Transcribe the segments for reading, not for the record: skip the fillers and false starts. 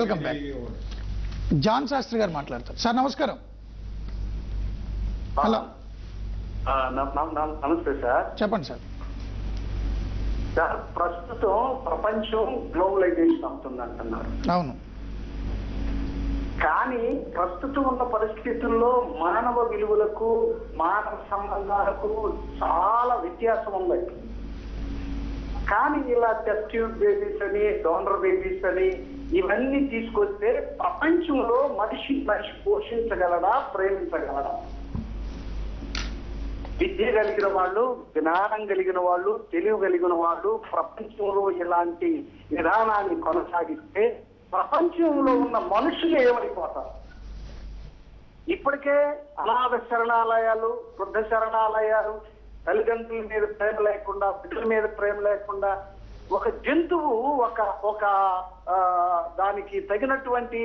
Welcome back. John Shastri గారు మాట్లాడతారు. Sir నమస్కారం. హలో, నమస్తే సార్. చెప్పండి సార్. సార్, ప్రస్తుతం ప్రపంచం గ్లోబలైజేషన్ అవుతుంది అంటున్నారు. అవును. కానీ ప్రస్తుతం ఉన్న పరిస్థితుల్లో మానవ విలువలకు మానవ సంబంధాలకు చాలా వ్యత్యాసం ఉంది. కానీ ఇలా టెస్ట్ ట్యూబ్ బేబీస్ అని, డోనర్ బేబీస్ అని ఇవన్నీ తీసుకొస్తే ప్రపంచంలో మనిషి పోషించగలడా, ప్రేమించగలడా? విద్య కలిగిన వాళ్ళు, జ్ఞానం కలిగిన వాళ్ళు, తెలివి కలిగిన వాళ్ళు ప్రపంచంలో ఇలాంటి విధానాన్ని కొనసాగిస్తే ప్రపంచంలో ఉన్న మనుషులు ఏమైపోతారు? ఇప్పటికే అనాథ శరణాలయాలు, వృద్ధ శరణాలయాలు, తల్లిదండ్రుల మీద ప్రేమ లేకుండా, బిడ్డల మీద ప్రేమ లేకుండా ఒక జంతువు ఒక దానికి తగినటువంటి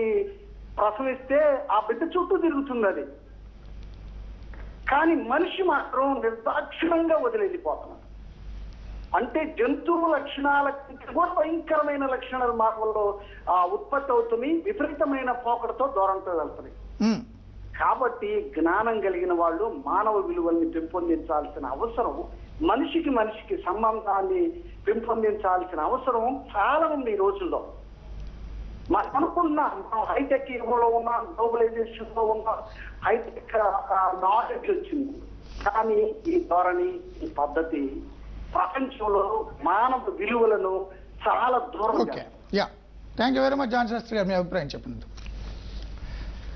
ప్రసవిస్తే ఆ బిడ్డ చుట్టూ తిరుగుతుంది అది. కానీ మనిషి మాత్రం నిర్దాక్షిణంగా వదిలేసిపోతున్నాడు. అంటే జంతువు లక్షణాల కూడా భయంకరమైన లక్షణాలు మానవుల్లో ఉత్పత్తి అవుతుంది. విపరీతమైన పోకడతో దూరంతో వెళ్తున్నాయి. కాబట్టి జ్ఞానం కలిగిన వాళ్ళు మానవ విలువల్ని పెంపొందించాల్సిన అవసరం, మనిషికి సంబంధాన్ని పెంపొందించాల్సిన అవసరం చాలా ఉంది ఈ రోజుల్లో. మనం అనుకున్నాం, మనం హైటెక్ యుగంలో ఉన్నాం, గ్లోబలైజేషన్ లో ఉన్నాం, హైటెక్ నాలెడ్జ్ వచ్చింది. కానీ ఈ ధోరణి, ఈ పద్ధతి ప్రపంచంలో మానవ విలువలను చాలా దూరం. Thank you very much John Shastri గారు, మీ అభిప్రాయం చెప్పండి.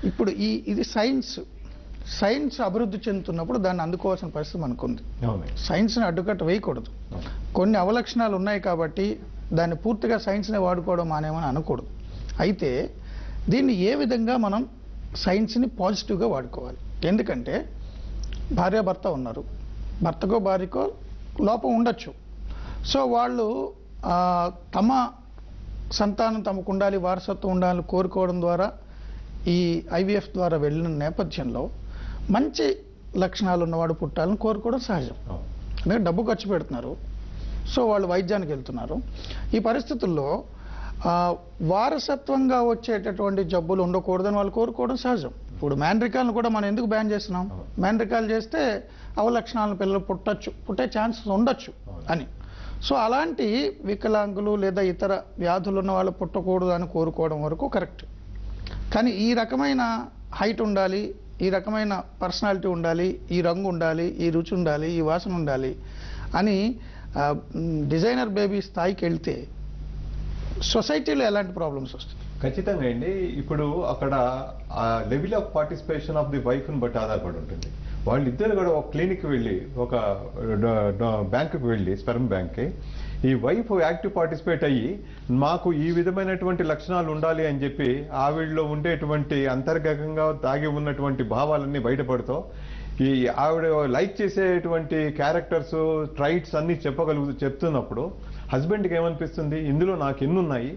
ఇప్పుడు ఇది సైన్స్ అభివృద్ధి చెందుతున్నప్పుడు దాన్ని అందుకోవాల్సిన పరిస్థితి మనకుంది. సైన్స్ని అడ్డుకట్ట వేయకూడదు. కొన్ని అవలక్షణాలు ఉన్నాయి కాబట్టి దాన్ని పూర్తిగా సైన్స్ని వాడుకోవడం మానేమని అనకూడదు. అయితే దీన్ని ఏ విధంగా మనం సైన్స్ని పాజిటివ్గా వాడుకోవాలి? ఎందుకంటే భార్యాభర్త ఉన్నారు, భర్తకో భార్యకో లోపం ఉండొచ్చు. సో వాళ్ళు తమ సంతానం తమకు ఉండాలి, వారసత్వం ఉండాలని కోరుకోవడం ద్వారా ఈ ఐవీఎఫ్ ద్వారా వెళ్ళిన నేపథ్యంలో మంచి లక్షణాలు ఉన్నవాడు పుట్టాలని కోరుకోవడం సహజం. ఎందుకంటే డబ్బు ఖర్చు పెడుతున్నారు, సో వాళ్ళు వైద్యానికి వెళ్తున్నారు. ఈ పరిస్థితుల్లో వారసత్వంగా వచ్చేటటువంటి జబ్బులు ఉండకూడదని వాళ్ళు కోరుకోవడం సహజం. ఇప్పుడు మ్యాండ్రికాలను కూడా మనం ఎందుకు బ్యాన్ చేస్తున్నాం? మ్యాండ్రికాలు చేస్తే అవలక్షణాలను పిల్లలు పుట్టే ఛాన్సెస్ ఉండొచ్చు అని. సో అలాంటి వికలాంగులు లేదా ఇతర వ్యాధులు ఉన్న వాళ్ళు పుట్టకూడదు అని కోరుకోవడం వరకు కరెక్ట్. కానీ ఈ రకమైన హైట్ ఉండాలి, ఈ రకమైన పర్సనాలిటీ ఉండాలి, ఈ రంగు ఉండాలి, ఈ రుచి ఉండాలి, ఈ వాసన ఉండాలి అని డిజైనర్ బేబీ స్థాయికి వెళ్తే సొసైటీలో ఎలాంటి ప్రాబ్లమ్స్ వస్తాయి? ఖచ్చితంగా అండి. ఇప్పుడు అక్కడ level of participation of the వైఫ్ని బట్టి ఆధారపడి ఉంటుంది. వాళ్ళిద్దరు కూడా ఒక క్లినిక్కి వెళ్ళి, ఒక బ్యాంకుకి వెళ్ళి, స్పెర్మ్ బ్యాంక్కి, ఈ వైఫ్ యాక్టివ్ పార్టిసిపేట్ అయ్యి మాకు ఈ విధమైనటువంటి లక్షణాలు ఉండాలి అని చెప్పి ఆవిడలో ఉండేటువంటి అంతర్గతంగా దాగి ఉన్నటువంటి భావాలన్నీ బయటపడుతూ ఈ ఆవిడ లైక్ చేసేటువంటి క్యారెక్టర్స్, ట్రైట్స్ అన్నీ చెప్తున్నప్పుడు హస్బెండ్కి ఏమనిపిస్తుంది? ఇందులో నాకు ఎన్నున్నాయి,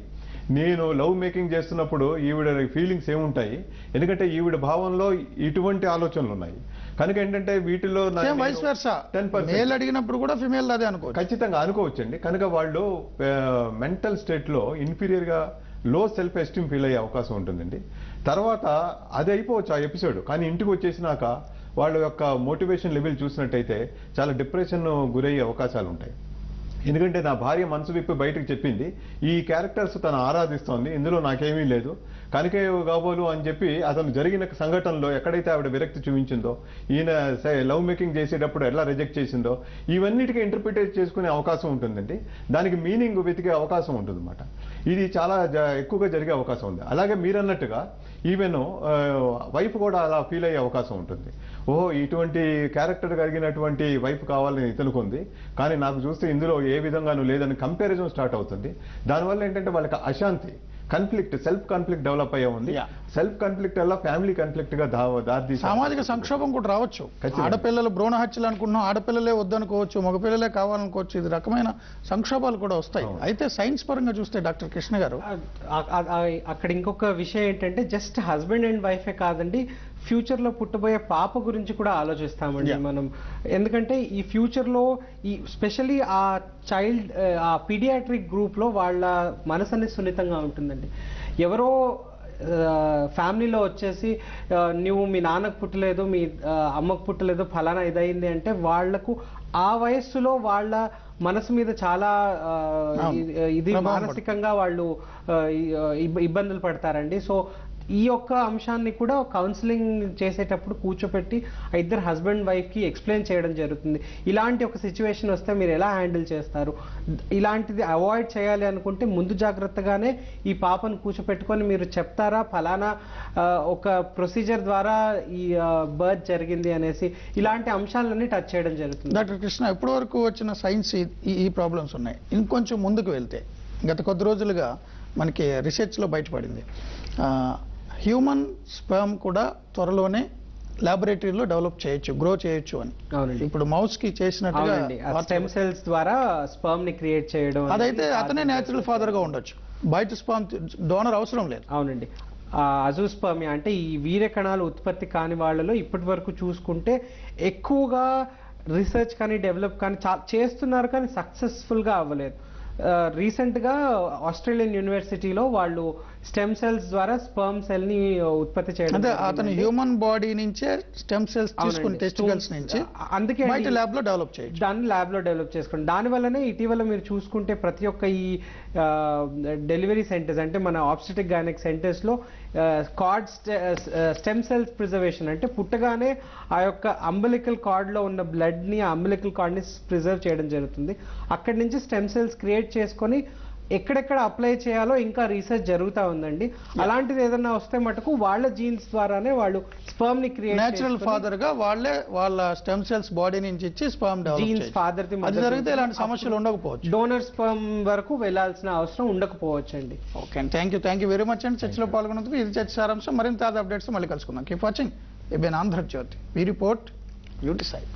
నేను లవ్ మేకింగ్ చేస్తున్నప్పుడు ఈవిడ ఫీలింగ్స్ ఏముంటాయి? ఎందుకంటే ఈవిడ భావంలో ఇటువంటి ఆలోచనలు ఉన్నాయి కనుక ఏంటంటే వీటిలో అడిగినప్పుడు కూడా ఫిమేల్ అదే అనుకో ఖచ్చితంగా అనుకోవచ్చండి. కనుక వాళ్ళు మెంటల్ స్టేట్లో ఇన్ఫీరియర్గా, లో సెల్ఫ్ ఎస్టీమ్ ఫీల్ అయ్యే అవకాశం ఉంటుందండి. తర్వాత అది అయిపోవచ్చు ఆ ఎపిసోడ్. కానీ ఇంటికి వచ్చేసినాక వాళ్ళ యొక్క మోటివేషన్ లెవెల్ చూసినట్టయితే చాలా డిప్రెషన్ గురయ్యే అవకాశాలు ఉంటాయి. ఎందుకంటే నా భార్య మనసు విప్పి బయటకు చెప్పింది, ఈ క్యారెక్టర్స్ తను ఆరాధిస్తోంది, ఇందులో నాకేమీ లేదు, కనుకే కాబోలు అని చెప్పి అతను జరిగిన సంఘటనలో ఎక్కడైతే ఆవిడ విరక్తి చూపించిందో, ఈయన లవ్ మేకింగ్ చేసేటప్పుడు ఎలా రిజెక్ట్ చేసిందో, ఇవన్నిటికీ ఇంటర్ప్రిటేట్ చేసుకునే అవకాశం ఉంటుందండి. దానికి మీనింగ్ వెతికే అవకాశం ఉంటుందన్నమాట. ఇది చాలా ఎక్కువగా జరిగే అవకాశం ఉంది. అలాగే మీరన్నట్టుగా ఈవెన్ వైఫ్ కూడా అలా ఫీల్ అయ్యే అవకాశం ఉంటుంది. ఓహో, ఇటువంటి క్యారెక్టర్ కలిగినటువంటి వైఫ్ కావాలని ఇతనుకుంది, కానీ నాకు చూస్తే ఇందులో ఏ విధంగానూ లేదని కంపారిజన్ స్టార్ట్ అవుతుంది. దానివల్ల ఏంటంటే వాళ్ళకి అశాంతి, కాన్ఫ్లిక్ట్, సెల్ఫ్ కాన్ఫ్లిక్ట్ డెవలప్ అయ్యే ఉంది. సెల్ఫ్ కాన్ఫ్లిక్ట్ వల్ల ఫ్యామిలీ కాన్ఫ్లిక్ట్ గా దారి సామాజిక సంక్షోభం కూడా రావచ్చు. ఆడపిల్లలు భ్రూణ హత్యలు అనుకుంటున్నాం, ఆడపిల్లలే వద్దనుకోవచ్చు, మగపిల్లలే కావాలనుకోవచ్చు. ఇది రకమైన సంక్షోభాలు కూడా వస్తాయి. అయితే సైన్స్ పరంగా చూస్తే డాక్టర్ కృష్ణ గారు, అక్కడ ఇంకొక విషయం ఏంటంటే జస్ట్ హస్బెండ్ అండ్ వైఫే కాదండి, ఫ్యూచర్లో పుట్టబోయే పాప గురించి కూడా ఆలోచిస్తామండి మనం. ఎందుకంటే ఈ ఫ్యూచర్లో ఈ స్పెషల్లీ ఆ చైల్డ్, ఆ పీడియాట్రిక్ గ్రూప్లో వాళ్ళ మనసు అనేది సున్నితంగా ఉంటుందండి. ఎవరో ఫ్యామిలీలో వచ్చేసి నువ్వు మీ నాన్నకు పుట్టలేదు, మీ అమ్మకు పుట్టలేదు, ఫలానా ఇదైంది అంటే వాళ్లకు ఆ వయస్సులో వాళ్ళ మనసు మీద చాలా ఇది మానసికంగా వాళ్ళు ఇబ్బందులు పడతారండి. సో ఈ యొక్క అంశాన్ని కూడా కౌన్సిలింగ్ చేసేటప్పుడు కూర్చోపెట్టి ఆ ఇద్దరు హస్బెండ్ వైఫ్ కి ఎక్స్ప్లెయిన్ చేయడం జరుగుతుంది. ఇలాంటి ఒక సిచ్యువేషన్ వస్తే మీరు ఎలా హ్యాండిల్ చేస్తారు, ఇలాంటిది అవాయిడ్ చేయాలి అనుకుంటే ముందు జాగ్రత్తగానే ఈ పాపను కూర్చోపెట్టుకొని మీరు చెప్తారా ఫలానా ఒక ప్రొసీజర్ ద్వారా ఈ బర్త్ జరిగింది అనేసి, ఇలాంటి అంశాలన్నీ టచ్ చేయడం జరుగుతుంది. డాక్టర్ కృష్ణ, ఇప్పటి వరకు వచ్చిన సైన్స్ ఈ ప్రాబ్లమ్స్ ఉన్నాయి. ఇంకొంచెం ముందుకు వెళ్తే గత కొద్ది రోజులుగా మనకి రీసెర్చ్లో బయటపడింది, హ్యూమన్ స్పెర్మ్ కూడా త్వరలోనే ల్యాబొరేటరీలో డెవలప్ చేయొచ్చు, గ్రో చేయొచ్చు అని. అవునండి. ఇప్పుడు మౌస్ కి చేసినట్టుగా స్టెమ్ సెల్స్ ద్వారా స్పెర్మ్ ని క్రియేట్ చేయడం, అదైతే అతనే న్యాచురల్ ఫాదర్ గా ఉండొచ్చు, బయట స్పెర్మ్ డోనర్ అవసరం లేదు. అవునండి. అజూస్పర్మియా అంటే ఈ వీర్య కణాలు ఉత్పత్తి కాని వాళ్ళలో ఇప్పటి వరకు చూసుకుంటే ఎక్కువగా రీసెర్చ్ కానీ డెవలప్ కానీ చేస్తున్నారు, కానీ సక్సెస్ఫుల్ గా అవ్వలేదు. రీసెంట్ గా ఆస్ట్రేలియన్ యూనివర్సిటీలో వాళ్ళు స్టెమ్ సెల్స్ ద్వారా స్పర్మ్ సెల్ ని ఉత్పత్తి చేయడం, అంటే అతను హ్యూమన్ బాడీ నుంచే స్టెమ్ సెల్స్ తీసుకుని టెస్టికల్స్ నుంచి అందుకే బయట ల్యాబ్ లో డెవలప్ చేయొచ్చు, దాన్ని ల్యాబ్ లో డెవలప్ చేసుకోండి. దాని వల్లనే ఇటీవల మీరు చూసుకుంటే ప్రతి ఒక్క ఈ డెలివరీ సెంటర్స్ అంటే మన ఆబ్స్టెటిక్ గైనక్ సెంటర్స్ లో కార్డ్ స్టెమ్ సెల్స్ ప్రిజర్వేషన్ అంటే పుట్టగానే ఆ యొక్క అంబలికల్ కార్డ్ లో ఉన్న బ్లడ్ ని, ఆ అంబలికల్ కార్డ్ ని ప్రిజర్వ్ చేయడం జరుగుతుంది. అక్కడి నుంచి స్టెమ్ సెల్స్ క్రియేట్ చేసుకొని ఎక్కడెక్కడ అప్లై చేయాలో ఇంకా రీసెర్చ్ జరుగుతూ ఉందండి. అలాంటిది ఏదైనా వస్తే మటుకు వాళ్ళ జీన్స్ ద్వారానే వాళ్ళు స్పర్మ్ ని క్రియేట్ నేచురల్ ఫాదర్ గా వాళ్ళ స్టెమ్ సెల్స్ బాడీ నుంచి ఇచ్చి స్పర్మ్ జీన్స్ ఫాదర్ అది జరిగితే ఇలాంటి సమస్యలు ఉండకపోవచ్చు, డోనర్ స్పర్మ్ వరకు వెళ్లాల్సిన అవసరం ఉండకపోవచ్చు అండి. Okay, thank you very much అండి చర్చలో పాల్గొన్నందుకు. ఇది చర్చ సారాంశం. మరింత అప్డేట్స్ మళ్ళీ కలుసుకుందాం. Keep watching ABN Andhrajyothi. We report, you decide.